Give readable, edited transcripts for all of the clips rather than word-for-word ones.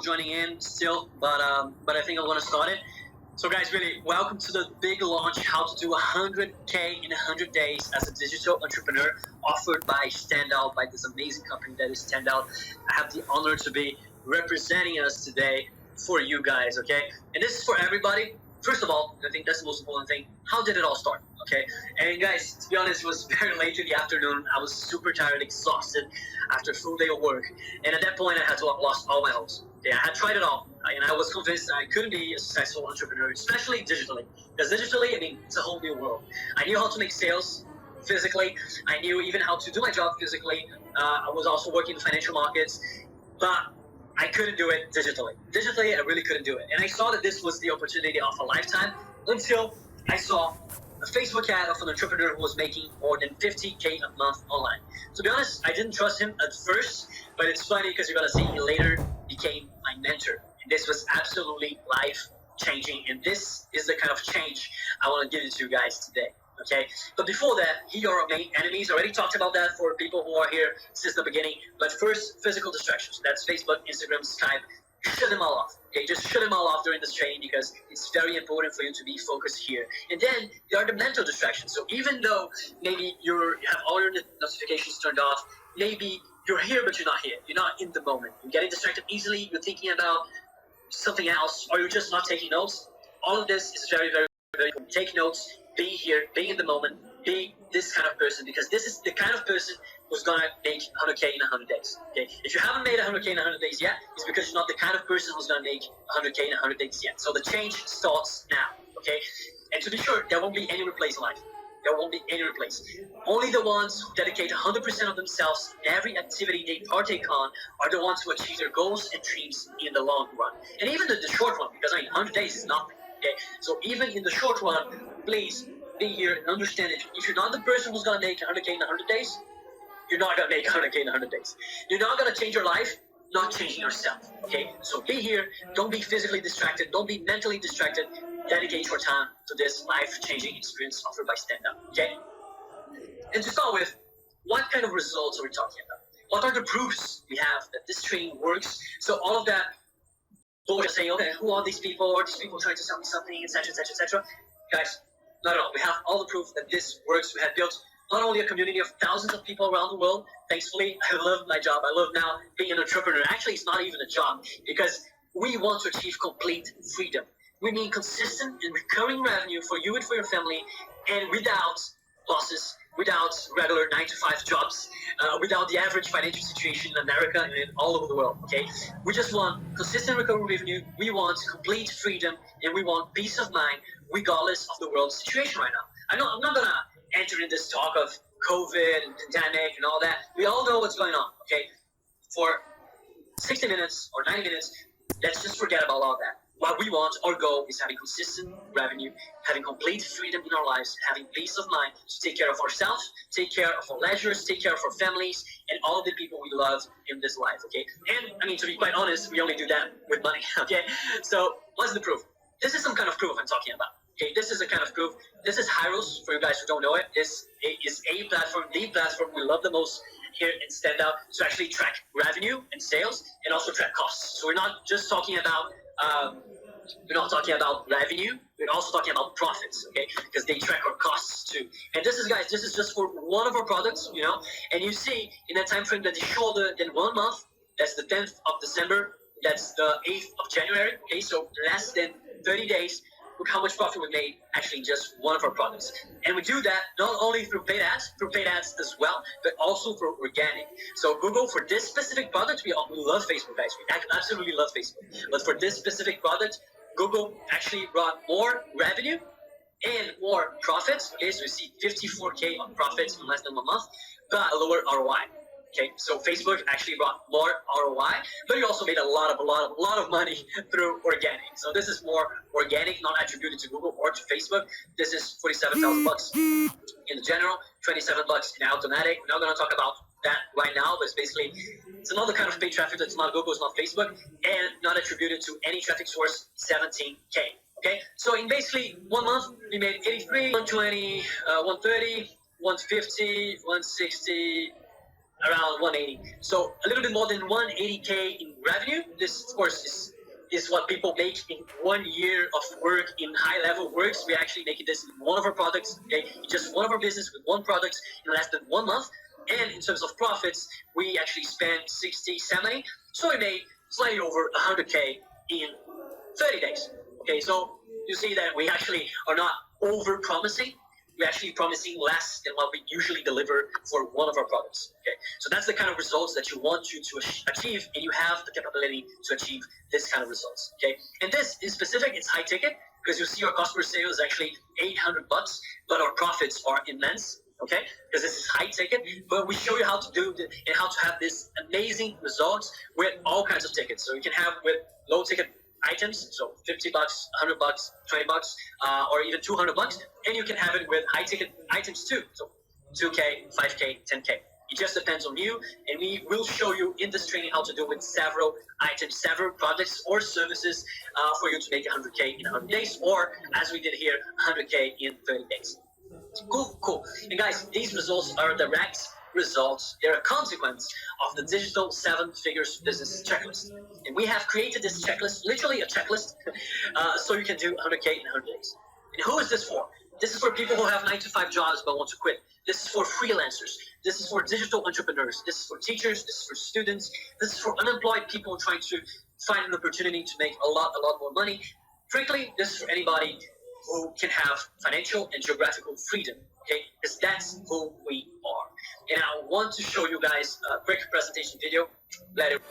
joining in still, but I think I'm gonna start it. So guys, really, welcome to the big launch, how to do 100K in 100 days as a digital entrepreneur, offered by Standout, by this amazing company that is Standout. I have the honor to be representing us today for you guys, okay? And this is for everybody. First of all, I think that's the most important thing. How did it all start? Okay. And guys, to be honest, it was very late in the afternoon. I was super tired, exhausted after a full day of work. And at that point, I had to lost all my hopes. Yeah, I had tried it all. And I was convinced that I couldn't be a successful entrepreneur, especially digitally. Because digitally, I mean, it's a whole new world. I knew how to make sales physically. I knew even how to do my job physically. I was also working in the financial markets. But I couldn't do it digitally. Digitally, I really couldn't do it. And I saw that this was the opportunity of a lifetime until I saw a Facebook ad of an entrepreneur who was making more than 50K a month online. To be honest, I didn't trust him at first, but it's funny because you're going to see he later became my mentor. And this was absolutely life-changing. And this is the kind of change I want to give it to you guys today. Okay, but before that, here are our main enemies. I already talked about that for people who are here since the beginning. But first, physical distractions. That's Facebook, Instagram, Skype. Shut them all off. Okay, just shut them all off during this training because it's very important for you to be focused here. And then there are the mental distractions. So even though maybe you have all your notifications turned off, maybe you're here but you're not here. You're not in the moment. You're getting distracted easily. You're thinking about something else, or you're just not taking notes. All of this is very, very, very important. Take notes. Be here, be in the moment, be this kind of person, because this is the kind of person who's gonna make 100K in 100 days. Okay, if you haven't made 100K in 100 days yet, it's because you're not the kind of person who's gonna make 100K in 100 days yet. So the change starts now. Okay, and to be sure, there won't be any replace in life. There won't be any replace. Only the ones who dedicate 100% of themselves in every activity they partake on are the ones who achieve their goals and dreams in the long run, and even the short run. Because I mean, 100 days is nothing. Okay, so even in the short run, please be here and understand it. If you're not the person who's gonna make 100K in 100 days, you're not gonna make 100K in 100 days. You're not gonna change your life, not changing yourself. Okay, so be here. Don't be physically distracted. Don't be mentally distracted. Dedicate your time to this life-changing experience offered by Stand Up. Okay, and to start with, what kind of results are we talking about? What are the proofs we have that this training works? So all of that. People just saying, okay, who are these people? Are these people trying to sell me something, etc., etc., etc.? Guys, not at all. We have all the proof that this works. We have built not only a community of thousands of people around the world. Thankfully, I love my job. I love now being an entrepreneur. Actually, it's not even a job because we want to achieve complete freedom. We need consistent and recurring revenue for you and for your family, and without losses, without regular 9-to-5 jobs, without the average financial situation in America and all over the world, okay? We just want consistent recurring revenue, we want complete freedom, and we want peace of mind regardless of the world situation right now. I'm not gonna enter in this talk of COVID and pandemic and all that. We all know what's going on, okay? For 60 minutes or 90 minutes, let's just forget about all that. What we want, our goal, is having consistent revenue, having complete freedom in our lives, having peace of mind to take care of ourselves, take care of our leisures, take care of our families, and all the people we love in this life, okay? And, I mean, to be quite honest, we only do that with money, okay? So, what's the proof? This is some kind of proof I'm talking about, okay? This is a kind of proof. This is Hyros, for you guys who don't know it. This is a platform, the platform we love the most here in Stand Out, to actually track revenue and sales, and also track costs. So we're not just talking about we're not talking about revenue, we're also talking about profits, okay? Because they track our costs too. And this is, guys, this is just for one of our products, you know? And you see in that time frame that is shorter than 1 month, that's the 10th of December, that's the 8th of January, okay? So less than 30 days, look how much profit we made actually in just one of our products. And we do that not only through paid ads as well, but also for organic. So Google, for this specific product, we love Facebook, guys. We absolutely love Facebook. But for this specific product, Google actually brought more revenue and more profits. Okay, so you see 54K on profits in less than 1 month, but a lower ROI. Okay, so Facebook actually brought more ROI, but you also made a lot of money through organic. So this is more organic, not attributed to Google or to Facebook. This is $47,000 in the general, $27 in automatic. We're not going to talk about that right now, but it's basically, it's another kind of paid traffic that's not Google, it's not Facebook, and not attributed to any traffic source, 17K. Okay, so in basically 1 month, we made 83, 120, 130, 150, 160, around 180. So a little bit more than 180K in revenue. This, of course, is what people make in 1 year of work in high level works. We're actually making this in one of our products, okay? In just one of our business with one product in less than 1 month. And in terms of profits, we actually spent 60, 70. So we made slightly over 100K in 30 days. Okay, so you see that we actually are not over promising. We're actually promising less than what we usually deliver for one of our products. Okay, so that's the kind of results that you want you to achieve, and you have the capability to achieve this kind of results. Okay, and this is specific; it's high ticket because you see our cost per sale is actually $800, but our profits are immense. Okay, because this is high ticket, but we show you how to do and how to have this amazing results with all kinds of tickets. So you can have with low ticket items, so $50, $100, $20, or even $200, and you can have it with high ticket items too, so 2K, 5K, 10K. It just depends on you, and we will show you in this training how to do with several items, several products or services for you to make 100K in 100 days, or as we did here, 100K in 30 days. Cool. And guys, these results are direct results. They're a consequence of the digital 7 figures business checklist. And we have created this checklist, literally a checklist, so you can do 100K in 100 days. And who is this for? This is for people who have 9-to-5 jobs but want to quit. This is for freelancers. This is for digital entrepreneurs. This is for teachers. This is for students. This is for unemployed people trying to find an opportunity to make a lot more money. Frankly, this is for anybody who can have financial and geographical freedom, okay? Because that's who we are. And I want to show you guys a quick presentation video. Let it.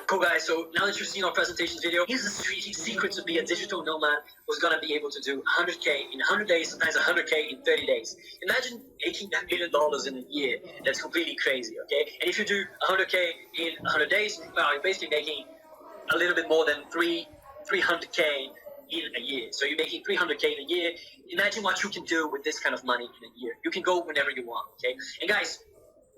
Cool guys, so now that you've seen our presentation video, here's the secret to be a digital nomad who's gonna be able to do 100K in 100 days, sometimes 100K in 30 days. Imagine making $1 million in a year. That's completely crazy, okay? And if you do 100K in 100 days, well, you're basically making a little bit more than 300K in a year. So you're making 300K in a year. Imagine what you can do with this kind of money in a year. You can go whenever you want, okay? And guys,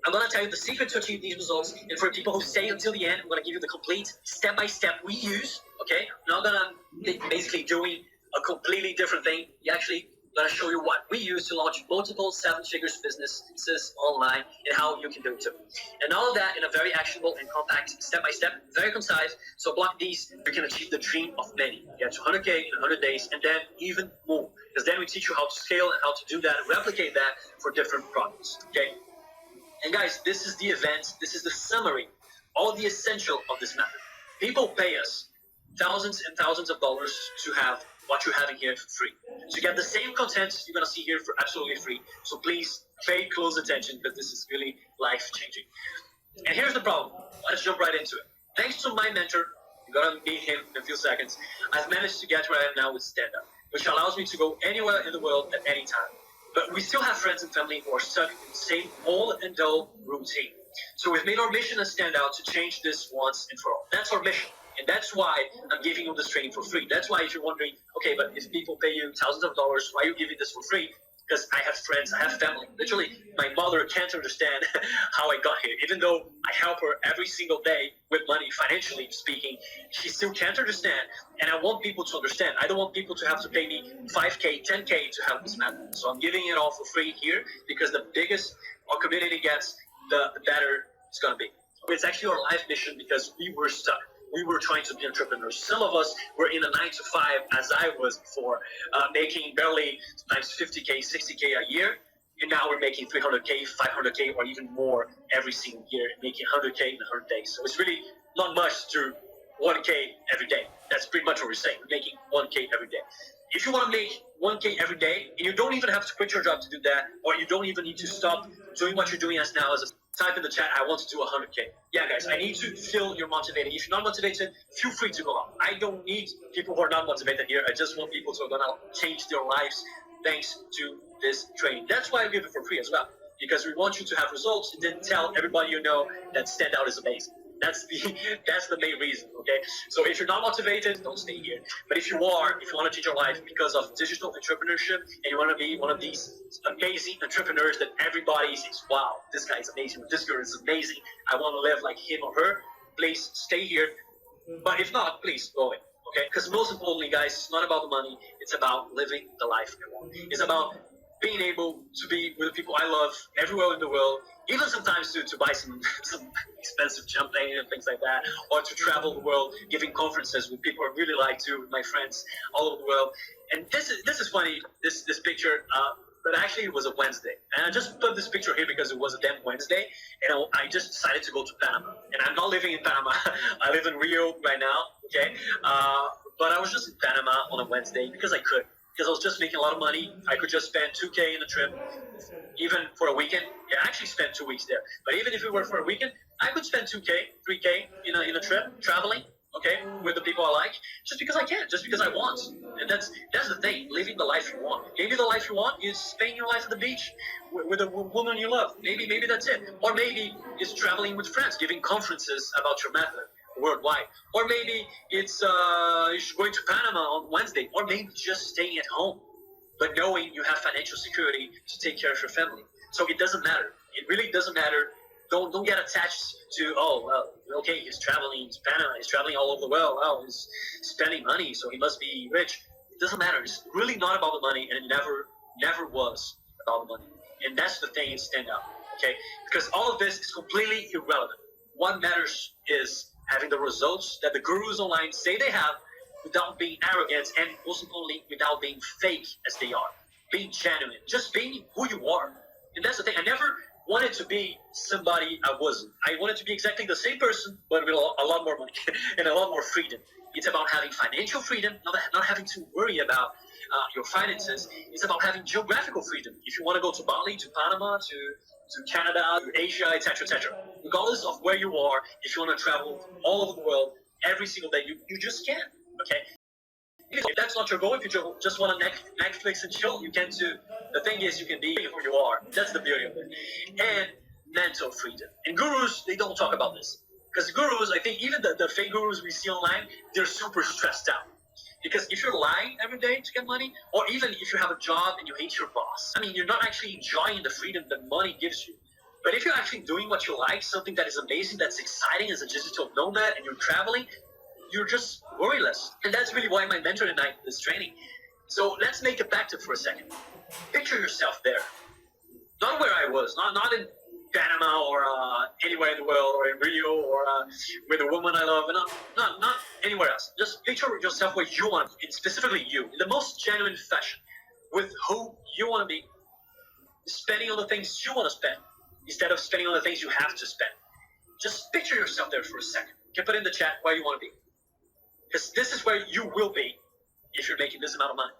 I'm going to tell you the secret to achieve these results. And for people who stay until the end, I'm going to give you the complete step-by-step we use, okay? I'm not going to be basically doing a completely different thing. You actually going to show you what we use to launch multiple 7-figure businesses online and how you can do it too. And all of that in a very actionable and compact step-by-step, very concise. So block these, you can achieve the dream of many. Get to 100K in 100 days and then even more. Because then we teach you how to scale and how to do that and replicate that for different products, okay? And guys, this is the event, this is the summary, all the essential of this method. People pay us thousands and thousands of dollars to have what you're having here for free. To get the same content you're going to see here for absolutely free. So please pay close attention because this is really life-changing. And here's the problem. Let's jump right into it. Thanks to my mentor, You're gonna meet him in a few seconds. I've managed to get where I am now with stand-up, which allows me to go anywhere in the world at any time. But we still have friends and family who are stuck in the same old and dull routine. So we've made our mission as Stand Out to change this once and for all. That's our mission. And that's why I'm giving you this training for free. That's why if you're wondering, okay, but if people pay you thousands of dollars, why are you giving this for free? Because I have friends, I have family. Literally, my mother can't understand how I got here. Even though I help her every single day with money, financially speaking, she still can't understand. And I want people to understand. I don't want people to have to pay me 5K, 10K to help this method. So I'm giving it all for free here because the biggest our community gets, the better it's going to be. It's actually our life mission because we were stuck. We were trying to be entrepreneurs. Some of us were in a 9 to 5, as I was before, making barely sometimes 50K, 60K a year. And now we're making 300K, 500K, or even more every single year, making 100K in 100 days. So it's really not much to 1K every day. That's pretty much what we're saying. We're making 1K every day. If you want to make 1K every day, and you don't even have to quit your job to do that, or you don't even need to stop doing what you're doing as now as a type in the chat, I want to do 100K. Yeah, guys, I need to feel you're motivated. If you're not motivated, feel free to go out. I don't need people who are not motivated here. I just want people who are going to change their lives thanks to this training. That's why I give it for free as well, because we want you to have results and then tell everybody you know that Stand Out is amazing. That's the main reason, okay? So if you're not motivated, don't stay here. But if you want to change your life because of digital entrepreneurship and you want to be one of these amazing entrepreneurs that everybody says, wow, this guy is amazing, this girl is amazing, I want to live like him or her, please stay here. But if not, please go away, okay? Because most importantly, guys, it's not about the money, it's about living the life you want. It's about being able to be with the people I love everywhere in the world, even sometimes to buy some expensive champagne and things like that, or to travel the world, giving conferences with people I really like to, with my friends all over the world. And this is funny, this picture, but actually it was a Wednesday. And I just put this picture here because it was a damn Wednesday, and I just decided to go to Panama. And I'm not living in Panama, I live in Rio right now, okay? But I was just in Panama on a Wednesday because I could. Because I was just making a lot of money. I could just spend 2K in a trip, even for a weekend. Yeah, I actually spent 2 weeks there. But even if it were for a weekend, I could spend 2K, 3K in a trip, traveling, okay, with the people I like, just because I can, just because I want. And that's the thing, living the life you want. Maybe the life you want is spending your life at the beach with a woman you love. Maybe that's it. Or maybe it's traveling with friends, giving conferences about your method worldwide. Or maybe it's going to Panama on Wednesday. Or maybe just staying at home, but knowing you have financial security to take care of your family. So it doesn't matter. It really doesn't matter. Don't get attached to, oh, well, okay, he's traveling to Panama, he's traveling all over the world, oh, he's spending money, so he must be rich. It doesn't matter. It's really not about the money, and it never was about the money. And that's the thing in Stand Out, okay? Because all of this is completely irrelevant. What matters is having the results that the gurus online say they have without being arrogant, and most importantly, without being fake as they are. Being genuine, just being who you are. And that's the thing. I never wanted to be somebody I wasn't. I wanted to be exactly the same person, but with a lot more money and a lot more freedom. It's about having financial freedom, not having to worry about your finances. It's about having geographical freedom. If you want to go to Bali, to Panama, to Canada, to Asia, etc., etc. Regardless of where you are, if you want to travel all over the world every single day, you just can. Okay. If that's not your goal, if you just want to Netflix and chill, you can too. The thing is, you can be who you are. That's the beauty of it. And mental freedom. And gurus, they don't talk about this. Because gurus, I think even the fake gurus we see online, they're super stressed out. Because if you're lying every day to get money, or even if you have a job and you hate your boss, I mean, you're not actually enjoying the freedom that money gives you. But if you're actually doing what you like, something that is amazing, that's exciting as a digital nomad, and you're traveling, you're just worryless. And that's really why my mentor and I did this training. So let's make a pact for a second. Picture yourself there. Not where I was, not in Panama or anywhere in the world, or in Rio, or with a woman I love, and not anywhere else. Just picture yourself where you want to be, and specifically you, in the most genuine fashion, with who you want to be, spending on the things you want to spend, instead of spending on the things you have to spend. Just picture yourself there for a second. You can put in the chat where you want to be. Because this is where you will be if you're making this amount of money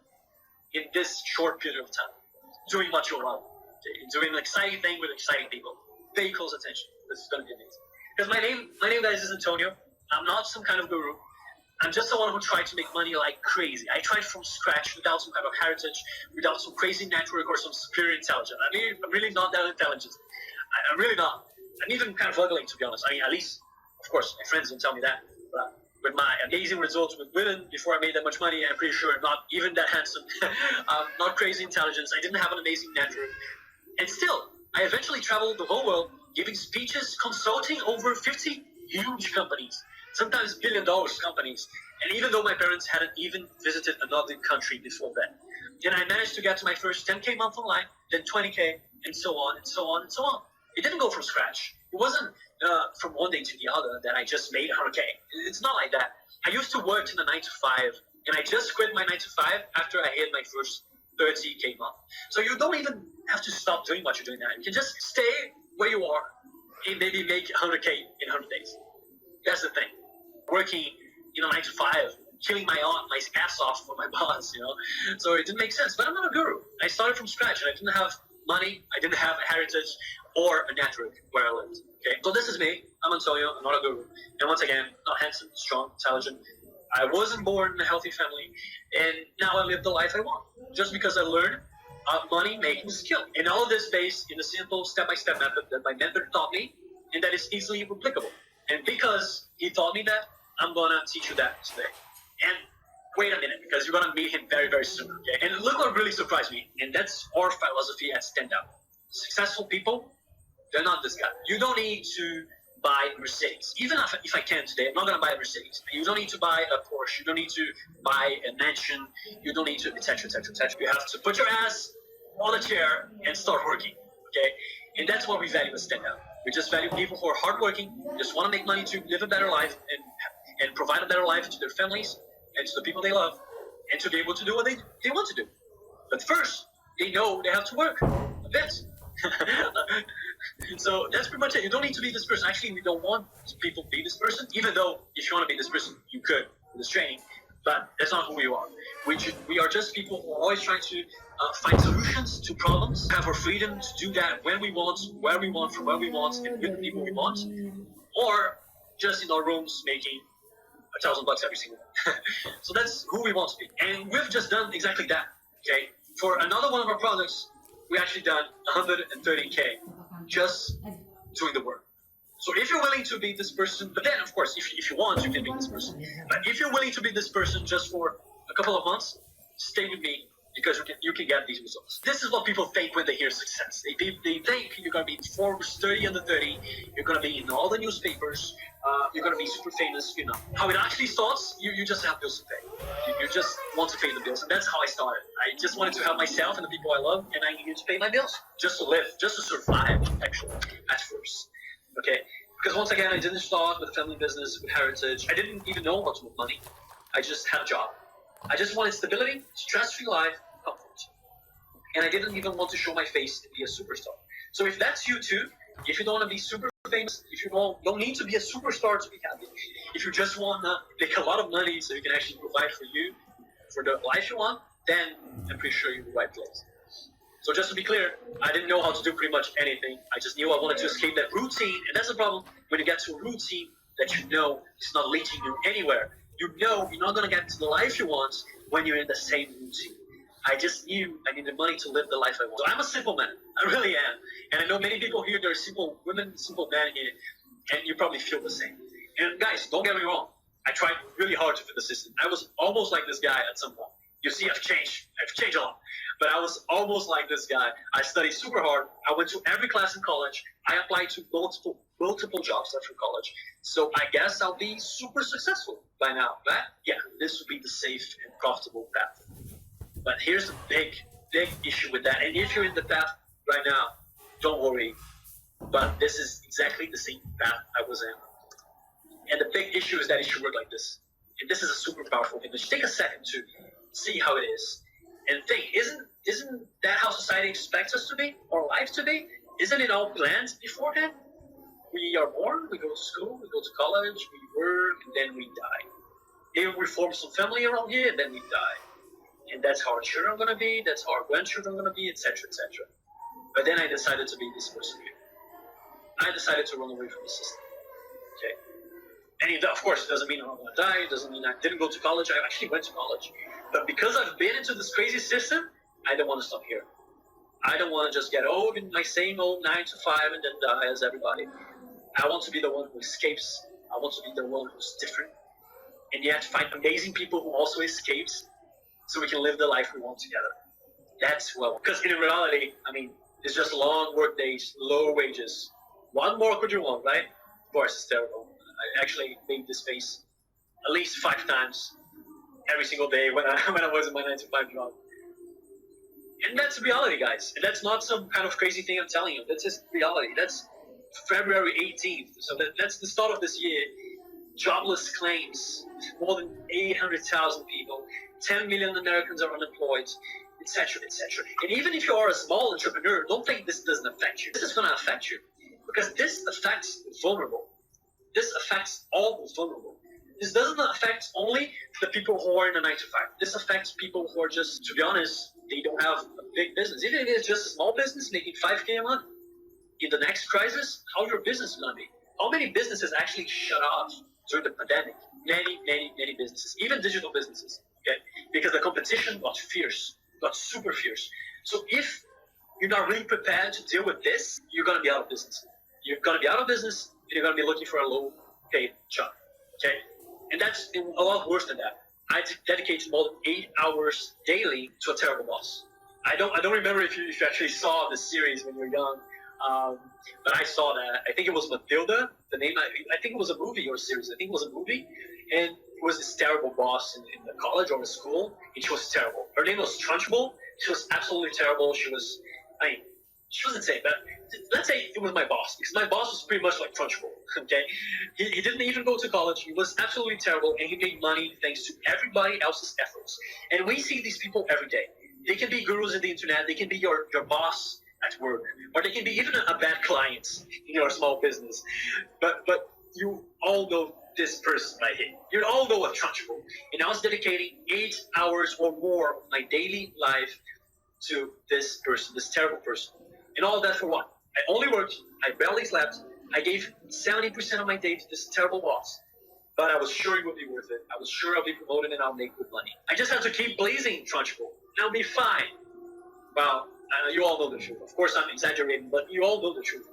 in this short period of time, doing what you love, doing an exciting thing with exciting people. Pay close attention. This is going to be amazing. Because my name, guys, is Antonio. I'm not some kind of guru. I'm just someone who tried to make money like crazy. I tried from scratch without some kind of heritage, without some crazy network or some superior intelligence. I mean, I'm really not that intelligent. I'm really not. I'm even kind of ugly, to be honest. I mean, at least, of course, my friends don't tell me that. But with my amazing results with women before I made that much money, I'm pretty sure I'm not even that handsome. Not crazy intelligence. I didn't have an amazing network. And still, I eventually traveled the whole world, giving speeches, consulting over 50 huge companies, sometimes $1 billion companies. And even though my parents hadn't even visited another country before that. And I managed to get to my first 10K month online, then 20K, and so on, and so on, and so on. It didn't go from scratch. It wasn't from one day to the other that I just made 100K. It's not like that. I used to work in a 9 to 5, and I just quit my 9 to 5 after I hit my first 30K month. So you don't even have to stop doing what you're doing now. You can just stay where you are and maybe make 100K in 100 days. That's the thing. Working, 9 to 5, killing my ass off for my boss, So it didn't make sense. But I'm not a guru. I started from scratch, and I didn't have money. I didn't have a heritage or a network where I lived. Okay, so this is me. I'm Antonio. I'm not a guru. And once again, not handsome, strong, intelligent. I wasn't born in a healthy family, and now I live the life I want. Just because I learned money making skill. And all of this based in a simple step-by-step method that my mentor taught me, and that is easily replicable. And because he taught me that, I'm gonna teach you that today. And wait a minute, because you're gonna meet him very, very soon. Okay? And look what really surprised me, and that's our philosophy at Stand Out. Successful people, they're not this guy. You don't need to buy a Mercedes. Even if I can today, I'm not gonna buy a Mercedes. You don't need to buy a Porsche. You don't need to buy a mansion. You don't need to, etc., etc., etc. You have to put your ass on a chair and start working. Okay, and that's what we value at Stand Out. We just value people who are hardworking, just want to make money to live a better life and provide a better life to their families and to the people they love, and to be able to do what they want to do. But first, they know they have to work a bit. So that's pretty much it. You don't need to be this person. Actually, we don't want people to be this person, even though if you want to be this person, you could with this training. But that's not who we are. We are just people who are always trying to find solutions to problems, have our freedom to do that when we want, where we want, from where we want, and with the people we want, or just in our rooms making $1,000 every single day. So that's who we want to be. And we've just done exactly that. Okay. For another one of our products, we actually done 130K just doing the work. So if you're willing to be this person, but then of course, if you want, you can be this person. But if you're willing to be this person just for a couple of months, stay with me because you can get these results. This is what people think when they hear success. They think you're going to be in Forbes 30 under 30, you're going to be in all the newspapers, you're going to be super famous. How it actually starts, you just have bills to pay. You just want to pay the bills. And that's how I started. I just wanted to help myself and the people I love, and I needed to pay my bills just to live, just to survive, actually, at first. Okay? Because once again, I didn't start with a family business, with heritage. I didn't even know how to make money. I just had a job. I just wanted stability, stress-free life, comfort. And I didn't even want to show my face and be a superstar. So if that's you too, if you don't want to be super famous, if you don't need to be a superstar to be happy, if you just want to make a lot of money so you can actually provide for you, for the life you want, then I'm pretty sure you're in the right place. So just to be clear, I didn't know how to do pretty much anything. I just knew I wanted to escape that routine. And that's the problem. When you get to a routine that you know is not leading you anywhere, you know you're not going to get to the life you want when you're in the same routine. I just knew I needed money to live the life I want. So I'm a simple man. I really am. And I know many people here, there are simple women, simple men here, and you probably feel the same. And guys, don't get me wrong. I tried really hard to fit the system. I was almost like this guy at some point. You see, I've changed a lot. But I was almost like this guy. I studied super hard. I went to every class in college. I applied to multiple jobs after college. So I guess I'll be super successful by now. But yeah, this would be the safe and profitable path. But here's the big issue with that. And if you're in the path right now, don't worry. But this is exactly the same path I was in. And the big issue is that it should work like this. And this is a super powerful thing. But take a second to see how it is. And think, isn't that how society expects us to be, or life to be? Isn't it all planned beforehand? We are born, we go to school, we go to college, we work, and then we die. Maybe we form some family around here, and then we die. And that's how our children are going to be, that's how our grandchildren are going to be, etc., etc. But then I decided to be this person here. I decided to run away from the system. Okay? And of course, it doesn't mean I'm going to die. It doesn't mean I didn't go to college. I actually went to college. But because I've been into this crazy system, I don't want to stop here. I don't want to just get old in my same old 9 to 5 and then die as everybody. I want to be the one who escapes. I want to be the one who's different. And yet find amazing people who also escapes so we can live the life we want together. That's well, because in reality, I mean, it's just long work days, low wages. What more could you want, right? Of course, it's terrible. I actually made this face at least 5 times every single day when I was in my 9 to 5 job. And that's reality, guys. And that's not some kind of crazy thing I'm telling you. That's just reality. That's February 18th. So that's the start of this year. Jobless claims, more than 800,000 people, 10 million Americans are unemployed, etc., etc. And even if you are a small entrepreneur, don't think this doesn't affect you. This is going to affect you because this affects the vulnerable. This affects all the vulnerable. This doesn't affect only the people who are in a 9 to 5. This affects people who are just, to be honest, they don't have a big business. Even if it's just a small business making 5K a month, in the next crisis, how your business is going to be? How many businesses actually shut off during the pandemic? Many businesses, even digital businesses, okay? Because the competition got fierce, got super fierce. So if you're not really prepared to deal with this, you're going to be out of business. You're going to be out of business, and you're going to be looking for a low-paid job, okay? And that's a lot worse than that. I dedicated more than 8 hours daily to a terrible boss. I don't remember if you actually saw the series when you were young, but I saw that. I think it was Matilda. The name. I think it was a movie or a series. I think it was a movie, and it was this terrible boss in the college or the school, and she was terrible. Her name was Trunchbull. She was absolutely terrible. She was, I mean, she wasn't saying, but let's say it was my boss, because my boss was pretty much like Trunchbull. Okay, he didn't even go to college. He was absolutely terrible, and he made money thanks to everybody else's efforts. And we see these people every day. They can be gurus in the internet. They can be your boss at work, or they can be even a bad client in your small business. But you all know this person right here. You all know a Trunchbull. And I was dedicating 8 hours or more of my daily life to this person, this terrible person. And all of that for what? I only worked, I barely slept, I gave 70% of my day to this terrible boss. But I was sure it would be worth it. I was sure I'll be promoted and I'll make good money. I just have to keep blazing Trunchbull, and I'll be fine. Well, you all know the truth. Of course, I'm exaggerating, but you all know the truth.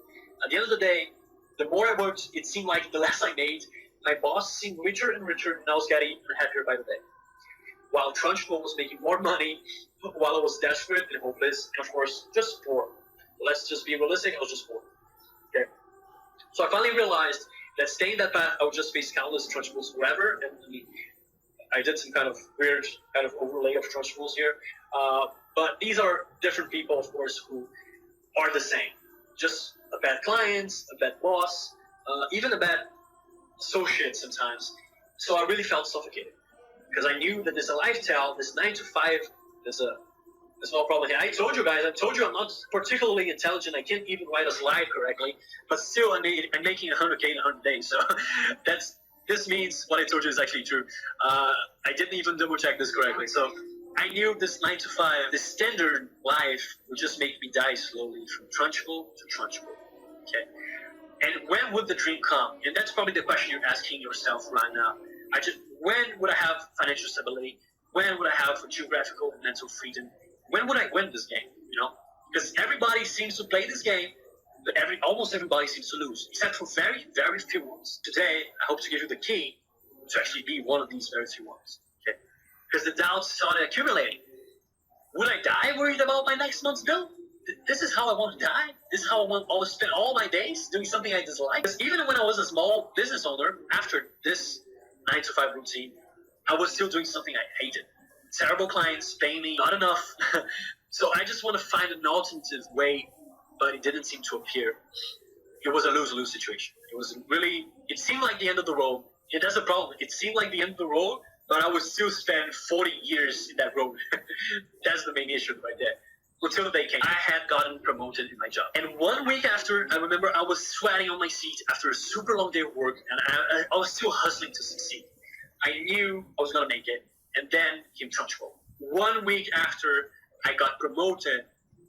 At the end of the day, the more I worked, it seemed like the less I made. My boss seemed richer and richer, and I was getting happier by the day. While Trunchbull was making more money, while I was desperate and hopeless, and of course, just poor. Let's just be realistic, I was just poor. Okay? So I finally realized that staying that path, I would just face countless Trunchbulls forever, and I did some kind of weird kind of overlay of Trunchbulls here. But these are different people, of course, who are the same. Just a bad client, a bad boss, even a bad associate sometimes. So I really felt suffocated because I knew that there's a lifestyle, this 9 to 5, there's no problem here. I told you guys, I'm not particularly intelligent. I can't even write a slide correctly, but still I'm making 100K in 100 days. So this means what I told you is actually true. I didn't even double check this correctly. So I knew this 9 to 5, this standard life would just make me die slowly from Trunchbull to Trunchbull. Okay. And when would the dream come? And that's probably the question you're asking yourself right now. When would I have financial stability? When would I have geographical and mental freedom? When would I win this game? You know, because everybody seems to play this game, but almost everybody seems to lose, except for very, very few ones. Today, I hope to give you the key to actually be one of these very few ones. Okay, because the doubts started accumulating. Would I die worried about my next month's bill? This is how I want to die? This is how I want to spend all my days doing something I dislike? Because even when I was a small business owner, after this 9 to 5 routine, I was still doing something I hated. Terrible clients, paying me not enough. So I just want to find an alternative way, but it didn't seem to appear. It was a lose-lose situation. It seemed like the end of the road. And that's the problem. It seemed like the end of the road, but I would still spend 40 years in that road. That's the main issue right there. Until the day came, I had gotten promoted in my job. And 1 week after, I remember I was sweating on my seat after a super long day of work, and I was still hustling to succeed. I knew I was going to make it, and then came Trunchbull. 1 week after I got promoted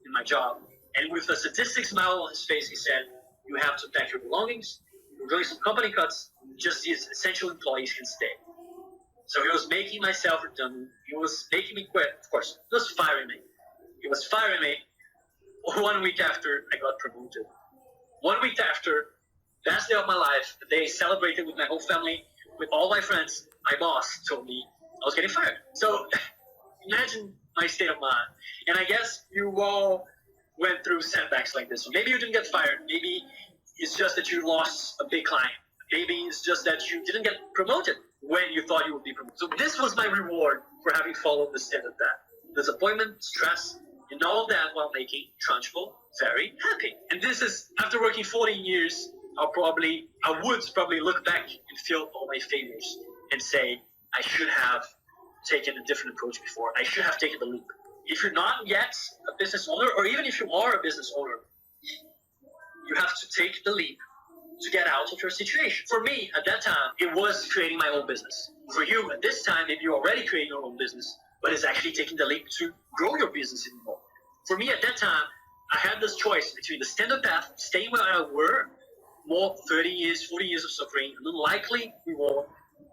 in my job, and with a sadistic smile on his face, he said, "You have to pack your belongings, you're we're doing some company cuts, just the essential employees can stay. So he was making myself redundant. He was making me quit. Of course, he was firing me. He was firing me. 1 week after, I got promoted. 1 week after, best day of my life, the day I celebrated with my whole family, with all my friends, my boss told me I was getting fired. So imagine my state of mind. And I guess you all went through setbacks like this. So maybe you didn't get fired. Maybe it's just that you lost a big client. Maybe it's just that you didn't get promoted when you thought you would be promoted. So this was my reward for having followed the standard path. Disappointment, stress, and all of that while making Trunchbull very happy. And this is, after working 14 years, I would probably look back and feel all my failures and say, I should have taken a different approach before. I should have taken the leap. If you're not yet a business owner, or even if you are a business owner, you have to take the leap to get out of your situation. For me, at that time, it was creating my own business. For you, at this time, maybe you're already creating your own business, but it's actually taking the leap to grow your business even more. For me, at that time, I had this choice between the standard path, staying where I were, more 30 years, 40 years of suffering, an unlikely reward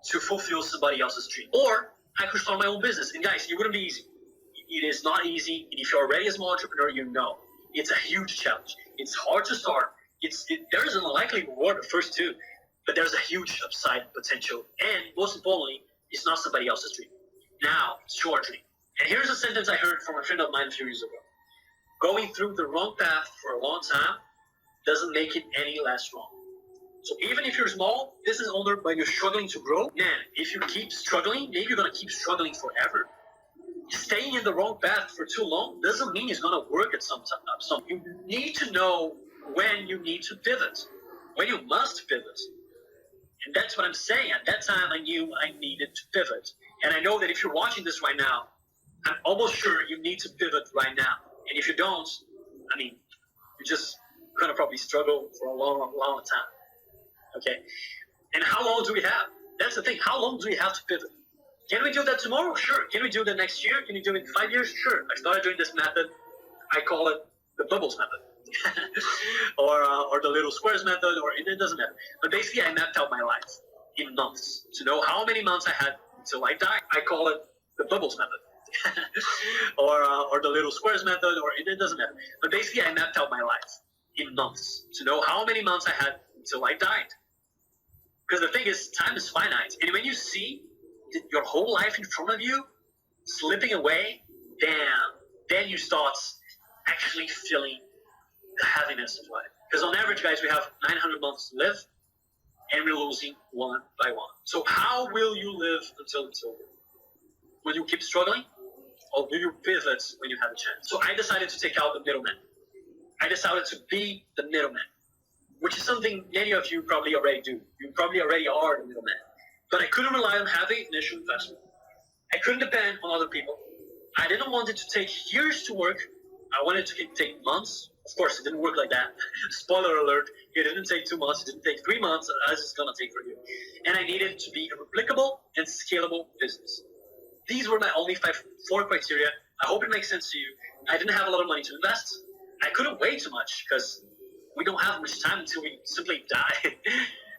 to fulfill somebody else's dream. Or I could start my own business. And guys, it wouldn't be easy. It is not easy. And if you're already a small entrepreneur, you know it's a huge challenge. It's hard to start. There is an unlikely reward at first too, but there's a huge upside potential. And most importantly, it's not somebody else's dream. Now, it's your dream. And here's a sentence I heard from a friend of mine a few years ago. Going through the wrong path for a long time doesn't make it any less wrong. So even if you're a small business owner, but you're struggling to grow, man, if you keep struggling, maybe you're going to keep struggling forever. Staying in the wrong path for too long doesn't mean it's going to work at some time. You need to know when you need to pivot, when you must pivot. And that's what I'm saying. At that time, I knew I needed to pivot. And I know that if you're watching this right now, I'm almost sure you need to pivot right now. And if you don't, I mean, you're just going to probably struggle for a long, long time. Okay? And how long do we have? That's the thing. How long do we have to pivot? Can we do that tomorrow? Sure. Can we do that next year? Can we do it in 5 years? Sure. I started doing this method. I call it the bubbles method. or the little squares method, or it doesn't matter. But basically, I mapped out my life in months to know how many months I had until I died. I call it the bubbles method. or the little squares method, or it doesn't matter. But basically, I mapped out my life in months to know how many months I had until I died. Because the thing is, time is finite. And when you see your whole life in front of you slipping away, then you start actually feeling the heaviness of life. Because on average, guys, we have 900 months to live, and we're losing one by one. So how will you live until it's over? Will you keep struggling? Or will you pivot when you have a chance? So I decided to take out the middleman. I decided to be the middleman, which is something many of you probably already do. You probably already are the middleman. But I couldn't rely on having initial investment. I couldn't depend on other people. I didn't want it to take years to work. I wanted to take months. Of course, it didn't work like that. Spoiler alert, it didn't take 2 months. It didn't take 3 months, as it's going to take for you. And I needed it to be a replicable and scalable business. These were my only 4 criteria. I hope it makes sense to you. I didn't have a lot of money to invest. I couldn't wait too much because we don't have much time until we simply die.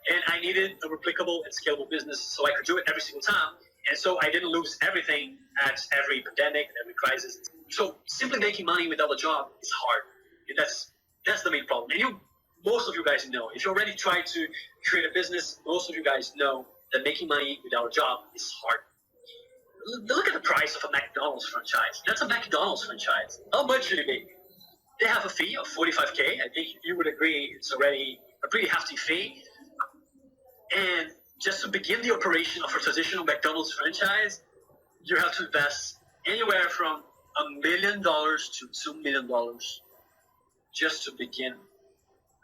And I needed a replicable and scalable business so I could do it every single time. And so I didn't lose everything at every pandemic and every crisis. So simply making money without a job is hard. And that's the main problem. And most of you guys know, if you already tried to create a business, most of you guys know that making money without a job is hard. Look at the price of a McDonald's franchise. That's a McDonald's franchise. How much should it be? They have a fee of $45K. I think you would agree it's already a pretty hefty fee. And just to begin the operation of a traditional McDonald's franchise, you have to invest anywhere from $1 million to $2 million just to begin.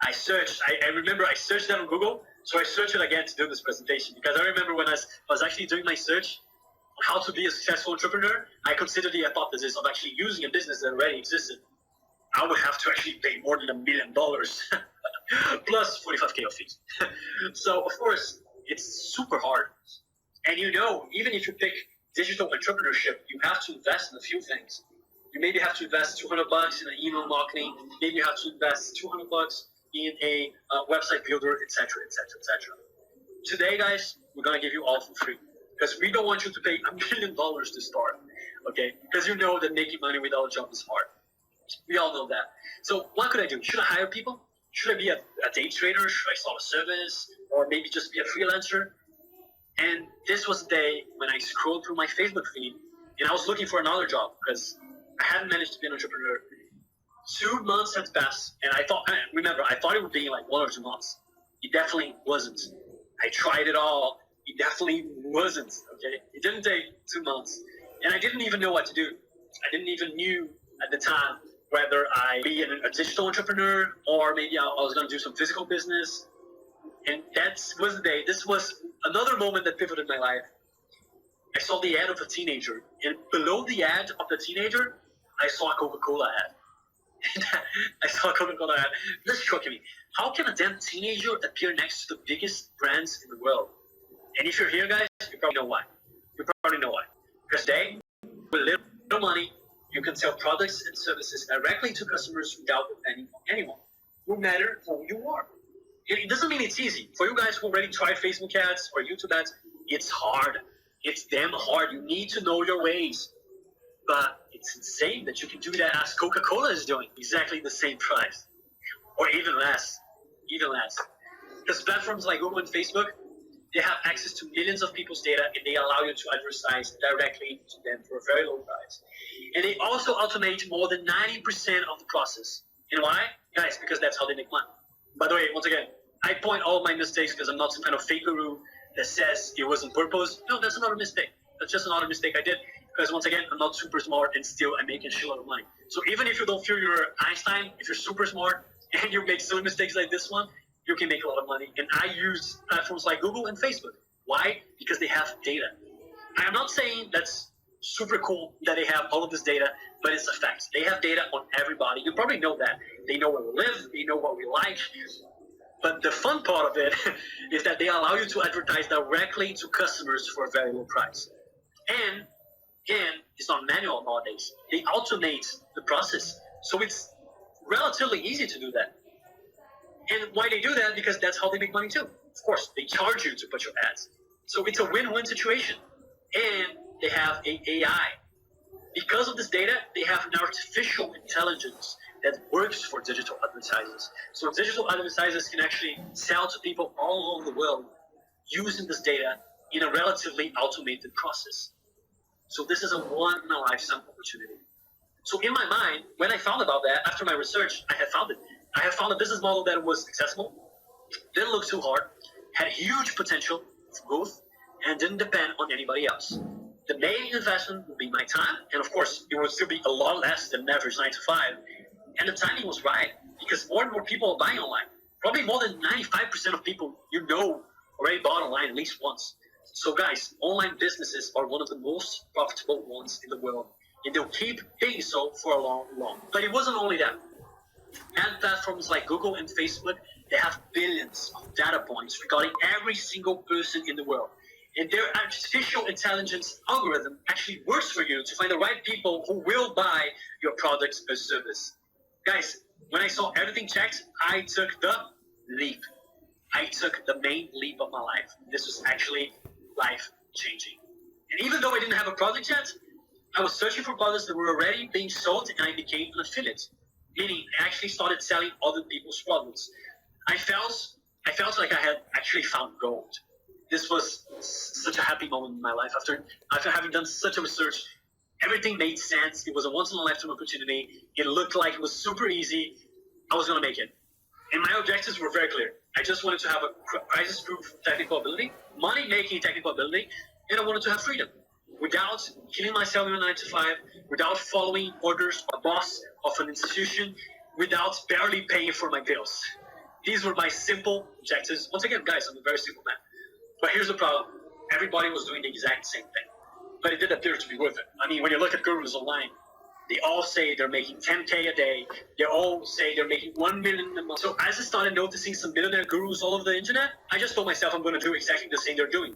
I remember I searched that on Google, so I searched it again to do this presentation because I remember when I was actually doing my search on how to be a successful entrepreneur, I considered the hypothesis of actually using a business that already existed. I would have to actually pay more than $1 million plus $45K of fees. So, of course, it's super hard. And even if you pick digital entrepreneurship, you have to invest in a few things. You maybe have to invest $200 in an email marketing. Maybe you have to invest $200 being a website builder, etc., etc., etc. Today, guys, we're gonna give you all for free because we don't want you to pay $1 million to start, okay? Because you know that making money without a job is hard. We all know that. So what could I do? Should I hire people? Should I be a day trader? Should I start a service? Or maybe just be a freelancer? And this was the day when I scrolled through my Facebook feed and I was looking for another job because I hadn't managed to be an entrepreneur. 2 months had passed, and I thought it would be like 1 or 2 months. It definitely wasn't. I tried it all. It definitely wasn't, okay? It didn't take 2 months. And I didn't even know what to do. I didn't even knew at the time whether I be a digital entrepreneur or maybe I was going to do some physical business. And that was the day. This was another moment that pivoted my life. I saw the ad of a teenager, and below the ad of the teenager, I saw a Coca-Cola ad. I saw a Coca-Cola ad. This shocked me. How can a damn teenager appear next to the biggest brands in the world? And if you're here, guys, you probably know why. Because today, with little money, you can sell products and services directly to customers without depending on anyone, no matter who you are. It doesn't mean it's easy. For you guys who already tried Facebook ads or YouTube ads, it's hard. It's damn hard. You need to know your ways. But it's insane that you can do that as Coca-Cola is doing. Exactly the same price. Or even less. Because platforms like Google and Facebook, they have access to millions of people's data and they allow you to advertise directly to them for a very low price. And they also automate more than 90% of the process. And why? Guys, because that's how they make money. By the way, once again, I point all my mistakes because I'm not some kind of fake guru that says it was on purpose. No, that's another mistake. That's just another mistake I did. Because once again, I'm not super smart and still I'm making a shitload of money. So even if you don't feel you're Einstein, if you're super smart and you make silly mistakes like this one, you can make a lot of money. And I use platforms like Google and Facebook. Why? Because they have data. I am not saying that's super cool that they have all of this data, but it's a fact. They have data on everybody. You probably know that. They know where we live. They know what we like. But the fun part of it is that they allow you to advertise directly to customers for a very low price. And it's not manual nowadays. They automate the process. So it's relatively easy to do that. And why they do that? Because that's how they make money too. Of course, they charge you to put your ads. So it's a win-win situation. And they have an AI. Because of this data, they have an artificial intelligence that works for digital advertisers. So digital advertisers can actually sell to people all over the world using this data in a relatively automated process. So this is a one-in-a-lifetime opportunity. So in my mind, when I found about that, after my research, I had found it. I had found a business model that was accessible, didn't look too hard, had huge potential for growth, and didn't depend on anybody else. The main investment would be my time, and of course, it would still be a lot less than an average 9 to 5. And the timing was right, because more and more people are buying online. Probably more than 95% of people you know already bought online at least once. So guys, online businesses are one of the most profitable ones in the world, and they'll keep being so for a long. But it wasn't only that. Ad platforms like Google and Facebook, they have billions of data points regarding every single person in the world. And their artificial intelligence algorithm actually works for you to find the right people who will buy your product or service. Guys, when I saw everything checked, I took the leap. I took the main leap of my life. This was actually life-changing. And even though I didn't have a product yet, I was searching for products that were already being sold and I became an affiliate. Meaning, I actually started selling other people's products. I felt like I had actually found gold. This was such a happy moment in my life. After having done such a research, everything made sense. It was a once-in-a-lifetime opportunity. It looked like it was super easy. I was going to make it. And my objectives were very clear. I just wanted to have a crisis-proof technical ability, money-making technical ability, and I wanted to have freedom without killing myself in a 9 to 5, without following orders of a boss of an institution, without barely paying for my bills. These were my simple objectives. Once again, guys, I'm a very simple man. But here's the problem. Everybody was doing the exact same thing. But it did appear to be worth it. I mean, when you look at gurus online, they all say they're making 10K a day. They all say they're making 1 million a month. So as I started noticing some millionaire gurus all over the internet, I just told myself I'm going to do exactly the same they're doing.